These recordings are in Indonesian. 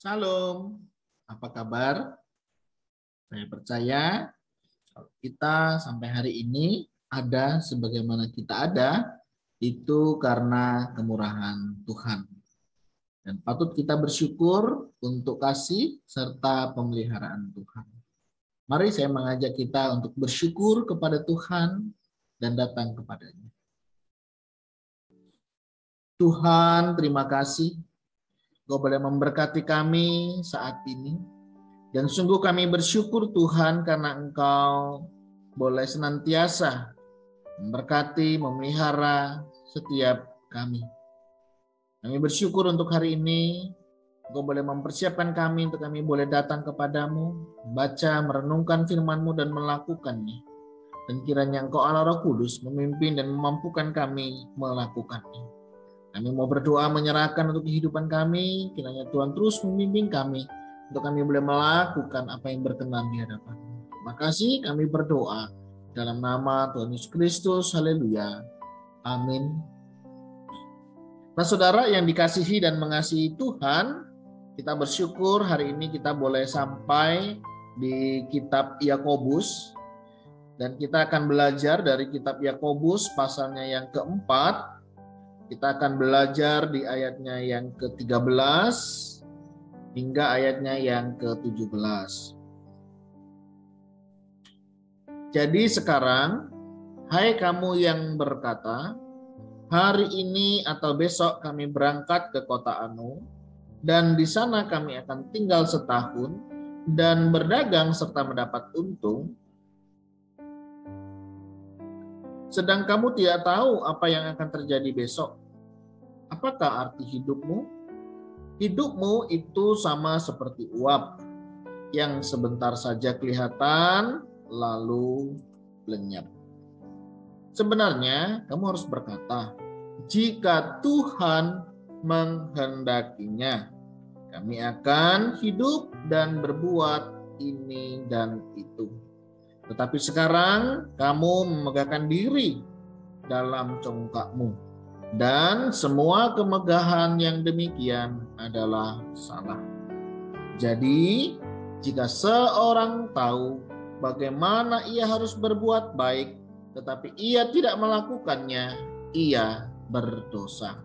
Shalom, apa kabar? Saya percaya kalau kita sampai hari ini ada sebagaimana kita ada, itu karena kemurahan Tuhan. Dan patut kita bersyukur untuk kasih serta pemeliharaan Tuhan. Mari saya mengajak kita untuk bersyukur kepada Tuhan dan datang kepadanya. Tuhan, terima kasih Engkau boleh memberkati kami saat ini. Dan sungguh kami bersyukur Tuhan karena Engkau boleh senantiasa memberkati, memelihara setiap kami. Kami bersyukur untuk hari ini Engkau boleh mempersiapkan kami untuk kami boleh datang kepadamu, membaca, merenungkan firman-Mu dan melakukannya. Dan kiranya Engkau Allah Roh Kudus memimpin dan memampukan kami melakukannya. Kami mau berdoa menyerahkan untuk kehidupan kami, kiranya Tuhan terus membimbing kami untuk kami boleh melakukan apa yang berkenan di hadapan-Mu. Terima kasih, kami berdoa dalam nama Tuhan Yesus Kristus. Haleluya. Amin. Nah, saudara yang dikasihi dan mengasihi Tuhan, kita bersyukur hari ini kita boleh sampai di kitab Yakobus, dan kita akan belajar dari kitab Yakobus pasalnya yang keempat. Kita akan belajar di ayatnya yang ke-13 hingga ayatnya yang ke-17. Jadi sekarang, hai kamu yang berkata, hari ini atau besok kami berangkat ke kota Anu, dan di sana kami akan tinggal setahun dan berdagang serta mendapat untung, sedang kamu tidak tahu apa yang akan terjadi besok. Apakah arti hidupmu? Hidupmu itu sama seperti uap yang sebentar saja kelihatan lalu lenyap. Sebenarnya kamu harus berkata, jika Tuhan menghendakinya, kami akan hidup dan berbuat ini dan itu. Tetapi sekarang kamu memegahkan diri dalam congkakmu. Dan semua kemegahan yang demikian adalah salah. Jadi, jika seorang tahu bagaimana ia harus berbuat baik, tetapi ia tidak melakukannya, ia berdosa.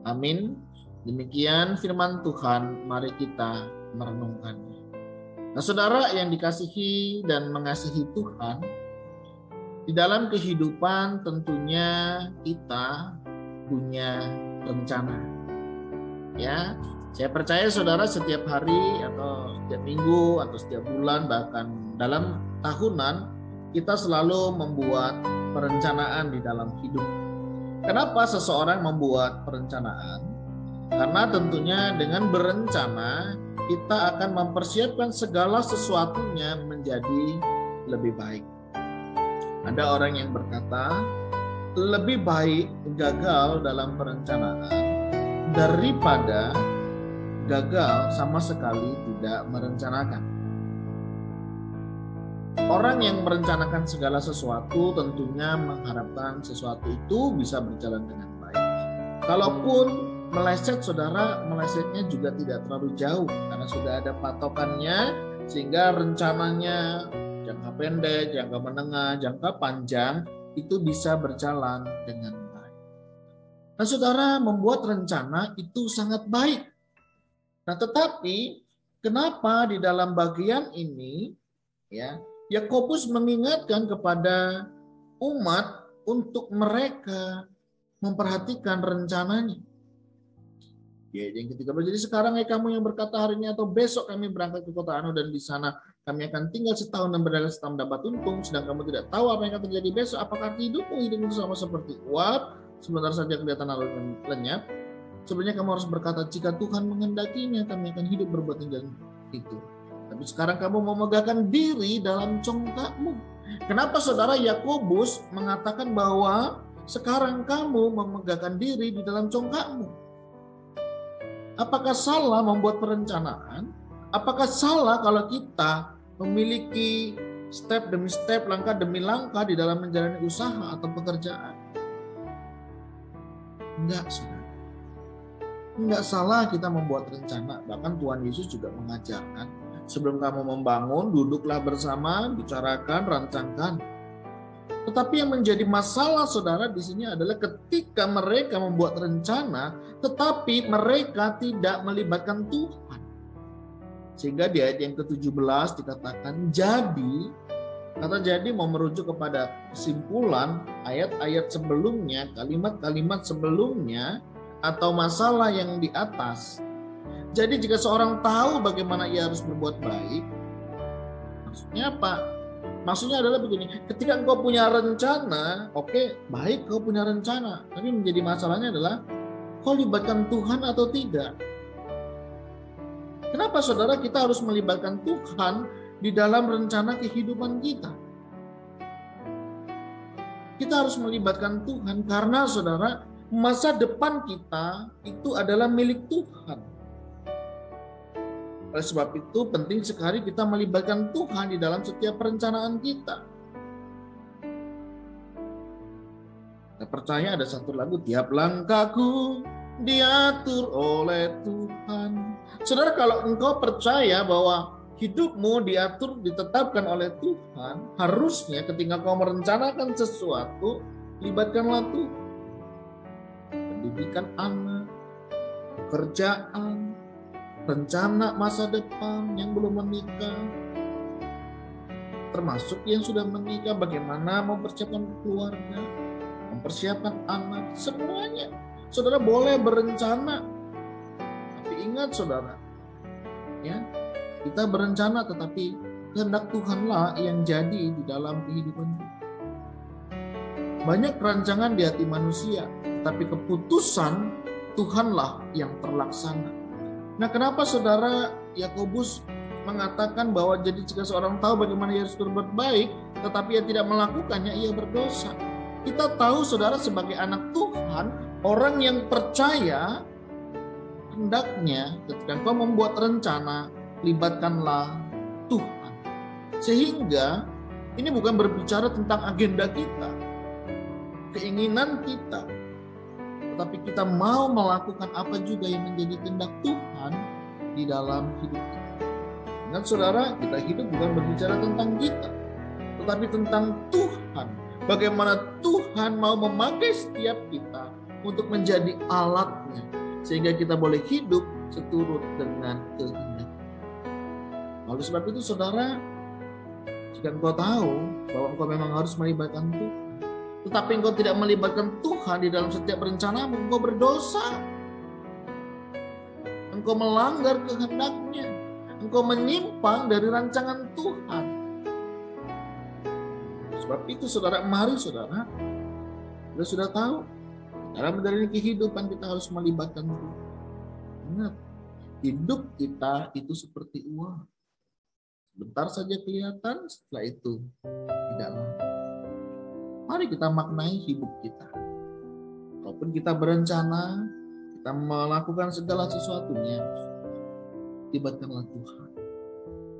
Amin. Demikian firman Tuhan, mari kita merenungkannya. Nah, saudara yang dikasihi dan mengasihi Tuhan, di dalam kehidupan tentunya kita punya rencana. Ya, saya percaya saudara setiap hari atau setiap minggu atau setiap bulan bahkan dalam tahunan kita selalu membuat perencanaan di dalam hidup. Kenapa seseorang membuat perencanaan? Karena tentunya dengan berencana kita akan mempersiapkan segala sesuatunya menjadi lebih baik. Ada orang yang berkata, lebih baik gagal dalam perencanaan daripada gagal sama sekali tidak merencanakan. Orang yang merencanakan segala sesuatu tentunya mengharapkan sesuatu itu bisa berjalan dengan baik. Kalaupun meleset, saudara, melesetnya juga tidak terlalu jauh karena sudah ada patokannya sehingga rencananya jangka pendek, jangka menengah, jangka panjang itu bisa berjalan dengan baik. Nah, saudara, membuat rencana itu sangat baik. Nah, tetapi kenapa di dalam bagian ini ya Yakobus mengingatkan kepada umat untuk mereka memperhatikan rencananya. Ya, yang ketiga, jadi sekarang kamu yang berkata hari ini atau besok kami berangkat ke kota Anu dan di sana kami akan tinggal setahun dan berdagang setahun dapat untung, sedang kamu tidak tahu apa yang akan terjadi besok. Apakah hidupmu itu sama seperti uap, sebentar saja kelihatan lalu lenyap? Sebenarnya kamu harus berkata, jika Tuhan menghendakinya, kami akan hidup berbuat ini dan itu. Tapi sekarang kamu memegahkan diri dalam congkakmu. Kenapa saudara Yakobus mengatakan bahwa sekarang kamu memegahkan diri di dalam congkakmu? Apakah salah membuat perencanaan? Apakah salah kalau kita memiliki step demi step, langkah demi langkah di dalam menjalani usaha atau pekerjaan? Enggak, saudara. Enggak salah kita membuat rencana. Bahkan Tuhan Yesus juga mengajarkan, sebelum kamu membangun, duduklah bersama, bicarakan, rancangkan. Tetapi yang menjadi masalah saudara di sini adalah ketika mereka membuat rencana, tetapi mereka tidak melibatkan Tuhan. Sehingga di ayat yang ke-17 dikatakan, jadi, kata jadi mau merujuk kepada kesimpulan ayat-ayat sebelumnya, kalimat-kalimat sebelumnya, atau masalah yang di atas. Jadi jika seorang tahu bagaimana ia harus berbuat baik, maksudnya apa? Maksudnya adalah begini, ketika engkau punya rencana, oke, baik kau punya rencana, tapi menjadi masalahnya adalah kau libatkan Tuhan atau tidak. Kenapa saudara kita harus melibatkan Tuhan di dalam rencana kehidupan kita? Kita harus melibatkan Tuhan karena saudara, masa depan kita itu adalah milik Tuhan. Oleh sebab itu penting sekali kita melibatkan Tuhan di dalam setiap perencanaan kita. Saya percaya ada satu lagu, tiap langkahku diatur oleh Tuhan. Saudara, kalau engkau percaya bahwa hidupmu diatur, ditetapkan oleh Tuhan, harusnya ketika kau merencanakan sesuatu, libatkanlah Tuhan. Pendidikan anak, pekerjaan, rencana masa depan yang belum menikah, termasuk yang sudah menikah, bagaimana mempersiapkan keluarga, mempersiapkan anak, semuanya. Saudara boleh berencana, tapi ingat saudara, ya, kita berencana tetapi kehendak Tuhanlah yang jadi di dalam kehidupan kita. Banyak rancangan di hati manusia, tapi keputusan Tuhanlah yang terlaksana. Nah, kenapa saudara Yakobus mengatakan bahwa jadi jika seorang tahu bagaimana ia harus berbuat baik, tetapi ia tidak melakukannya, ia berdosa. Kita tahu saudara sebagai anak Tuhan, orang yang percaya, hendaknya ketika kau membuat rencana, libatkanlah Tuhan. Sehingga ini bukan berbicara tentang agenda kita, keinginan kita, tetapi kita mau melakukan apa juga yang menjadi kehendak Tuhan di dalam hidup kita. Ingat saudara, kita hidup bukan berbicara tentang kita, tetapi tentang Tuhan. Bagaimana Tuhan mau memakai setiap kita untuk menjadi alatnya, sehingga kita boleh hidup seturut dengan kehendak. Oleh sebab itu saudara, jika engkau tahu bahwa engkau memang harus melibatkan Tuhan, tetapi engkau tidak melibatkan Tuhan di dalam setiap rencanamu, engkau berdosa. Engkau melanggar kehendaknya. Engkau menyimpang dari rancangan Tuhan. Sebab itu saudara, mari saudara, kita sudah tahu, dalam menjalani kehidupan kita harus melibatkan Tuhan. Ingat, hidup kita itu seperti uang. Sebentar saja kelihatan, setelah itu tidak lagi. Mari kita maknai hidup kita. Walaupun kita berencana, kita melakukan segala sesuatunya, libatkanlah Tuhan.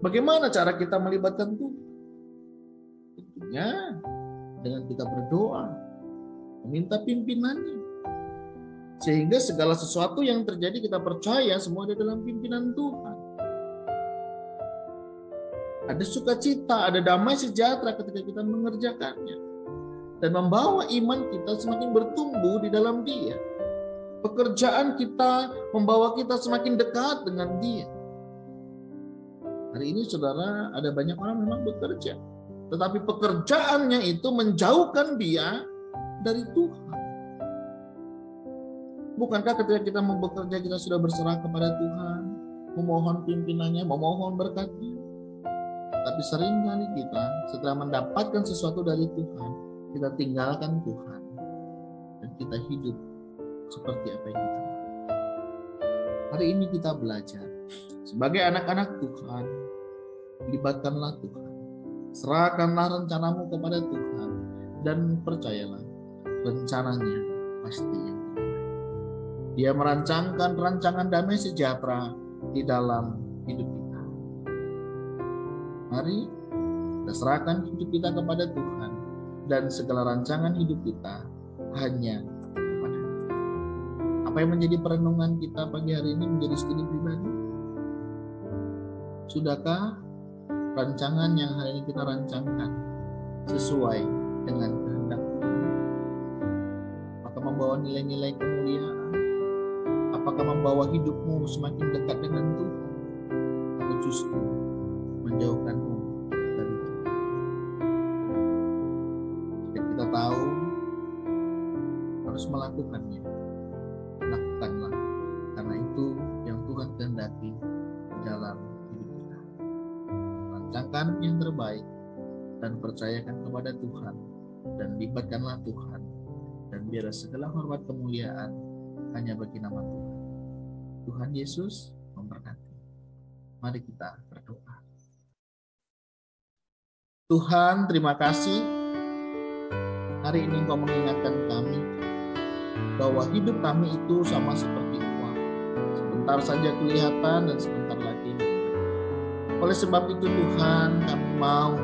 Bagaimana cara kita melibatkan Tuhan? Tentunya dengan kita berdoa, meminta pimpinannya. Sehingga segala sesuatu yang terjadi kita percaya semua ada dalam pimpinan Tuhan. Ada sukacita, ada damai sejahtera ketika kita mengerjakannya. Dan membawa iman kita semakin bertumbuh di dalam Dia. Pekerjaan kita membawa kita semakin dekat dengan Dia. Hari ini saudara, ada banyak orang memang bekerja, tetapi pekerjaannya itu menjauhkan dia dari Tuhan. Bukankah ketika kita mau bekerja kita sudah berserah kepada Tuhan, memohon pimpinannya, memohon berkatnya? Tapi seringkali kita setelah mendapatkan sesuatu dari Tuhan, kita tinggalkan Tuhan dan kita hidup seperti apa yang kita mau. Hari ini kita belajar sebagai anak-anak Tuhan, libatkanlah Tuhan, serahkanlah rencanamu kepada Tuhan, dan percayalah rencananya pasti yang terbaik. Dia merancangkan rancangan damai sejahtera di dalam hidup kita. Mari kita serahkan hidup kita kepada Tuhan, dan segala rancangan hidup kita hanya kepada Dia. Apa yang menjadi perenungan kita pagi hari ini menjadi studi pribadi? Sudahkah rancangan yang hari ini kita rancangkan sesuai dengan kehendak Tuhan? Apakah membawa nilai-nilai kemuliaan? Apakah membawa hidupmu semakin dekat dengan Tuhan? Atau justru menjauhkanmu dari Tuhan? Jika kita tahu harus melakukannya, lakukanlah, karena itu yang Tuhan kehendaki di dalam hidup kita. Rancangkan yang terbaik dan percayakan kepada Tuhan, dan libatkanlah Tuhan, dan biarlah segala hormat kemuliaan hanya bagi nama Tuhan. Tuhan Yesus memberkati. Mari kita berdoa. Tuhan, terima kasih hari ini Engkau mengingatkan kami bahwa hidup kami itu sama seperti uang, sebentar saja kelihatan dan sebentar lagi hilang. Oleh sebab itu Tuhan, kami mau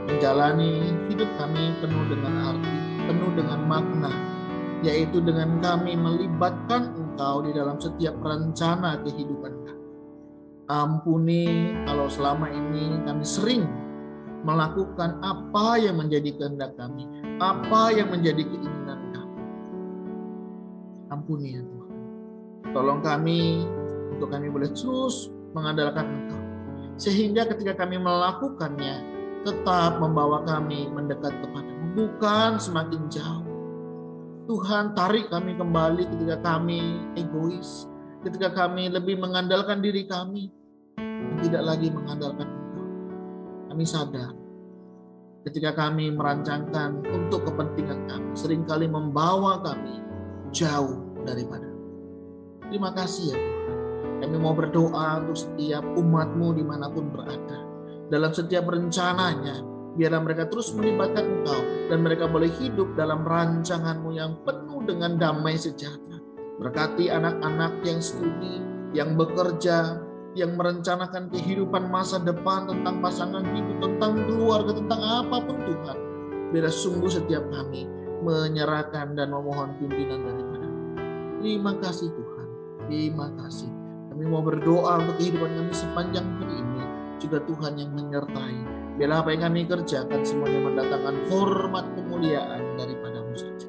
menjalani hidup kami penuh dengan arti, penuh dengan makna, yaitu dengan kami melibatkan Engkau di dalam setiap rencana kehidupan kami. Ampuni kalau selama ini kami sering melakukan apa yang menjadi kehendak kami, apa yang menjadi keinginan kami. Ampuni ya Tuhan. Tolong kami untuk kami boleh terus mengandalkan Engkau, sehingga ketika kami melakukannya tetap membawa kami mendekat kepadamu, bukan semakin jauh. Tuhan, tarik kami kembali ketika kami egois, ketika kami lebih mengandalkan diri kami dan tidak lagi mengandalkan Engkau. Kami sadar ketika kami merancangkan untuk kepentingan kami, seringkali membawa kami jauh daripada. Terima kasih ya Tuhan. Kami mau berdoa untuk setiap umat-Mu dimanapun berada. Dalam setiap rencananya, biarlah mereka terus melibatkan Engkau, dan mereka boleh hidup dalam rancangan-Mu yang penuh dengan damai sejahtera. Berkati anak-anak yang studi, yang bekerja, yang merencanakan kehidupan masa depan, tentang pasangan hidup, tentang keluarga, tentang apapun Tuhan. Biarlah sungguh setiap kami menyerahkan dan memohon pimpinan daripada. Terima kasih Tuhan, terima kasih. Kami mau berdoa untuk kehidupan kami sepanjang hari ini, juga Tuhan yang menyertai. Biarlah apa yang kami kerjakan semuanya mendatangkan hormat kemuliaan daripada-Mu saja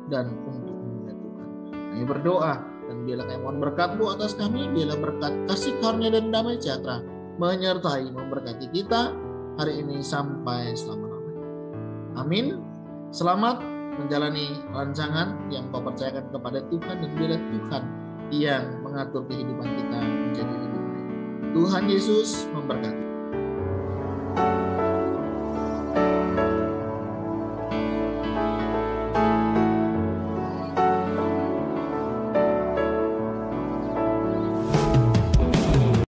dan untuk-Mu ya Tuhan. Kami berdoa dan biarlah kami mohon berkat-Mu atas kami, biarlah berkat kasih karunia dan damai sejahtera menyertai memberkati kita hari ini sampai selama-lamanya. Amin. Selamat menjalani rancangan yang Kau percayakan kepada Tuhan, dan biarlah Tuhan yang mengatur kehidupan kita menjadi lebih baik. Tuhan Yesus memberkati.